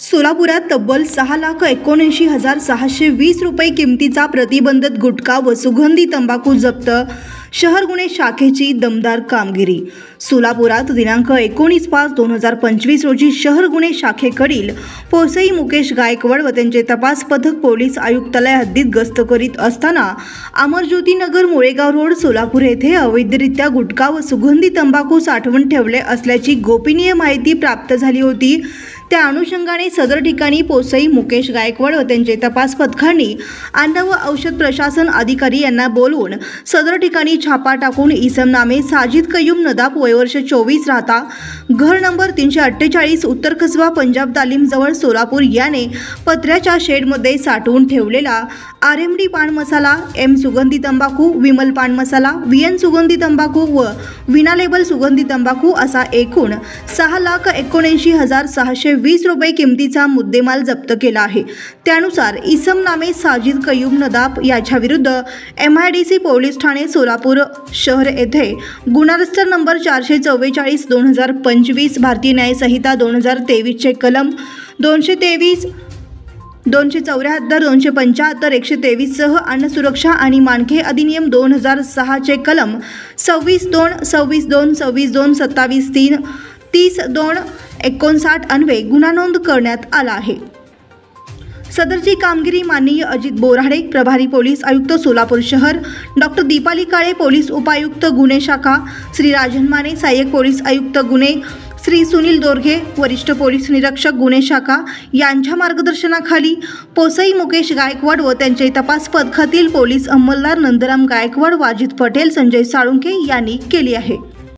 सोलापुरात तब्बल 6,79,620 रुपये किमतीचा प्रतिबंधित गुटखा व सुगंधी तंबाखू जप्त। शहर गुन्हे शाखेची दमदार कामगिरी। सोलापुरात दिनांक 19/5/2025 रोजी शहर गुन्हे शाखेकडील पोसई मुकेश गायकवाड व त्यांचे तपास पथक पोलीस आयुक्तालय हद्दीत गस्त करीत असताना अमरज्योतिनगर मुळेगाव रोड सोलापूर येथे अवैधरित्या गुटखा व सुगंधी तंबाखू साठवून ठेवले असल्याची गोपनीय माहिती प्राप्त झाली होती। त्या अनुषंगाने सदर ठिकाणी पोसई मुकेश गायकवाड व त्यांचे तपास पथकांनी अन्न व औषध प्रशासन अधिकारी यांना बोलवून सदर ठिकाणी छापा टाकून इसम नामे साजिद कयूम नदाब वयवर्ष 24 राहता घर नंबर 348 उत्तर कसबा पंजाब तालीम जवळ सोलापूर याने पत्र्याच्या शेडमध्ये साठवून ठेवलेला RMD पान मसाला, M सुगंधी तंबाखू, विमल पान मसाला, VN सुगंधी तंबाखू व विना लेबल सुगंधी तंबाखू असा एकूण 6,79,620 रुपये किमतीचा मुद्देमाल जप्त केला आहे। त्यानुसार इसम नामे साजिद कयूम नदाब याच्या विरुद्ध MIDC पोलीस ठाणे सोलापूर शहर येथे गुन्हा रजिस्टर नंबर 444/2025 भारतीय न्याय संहिता 2023 चे कलम 223, 274, 275, 123 सह अन्न सुरक्षा आणि मानके अधिनियम 2006 चे कलम 26(2), 26(2), 26(2), 27(3), 30(2), 59 अन्वये गुन्हा नोंद करण्यात आला आहे। सदरची कामगिरी माननीय अजित बोराडे प्रभारी पोलीस आयुक्त सोलापूर शहर, डॉक्टर दीपाली काळे पोलीस उपायुक्त गुन्हे शाखा, श्री राजन माने सहाय्यक पोलीस आयुक्त गुन्हे, श्री सुनील दोरघे वरिष्ठ पोलीस निरीक्षक गुन्हे शाखा यांच्या मार्गदर्शनाखाली पोसई मुकेश गायकवाड व त्यांचे तपास पथकातील पोलीस अंमलदार नंदराम गायकवाड, वाजिद पटेल, संजय साळुंखे यांनी केली आहे।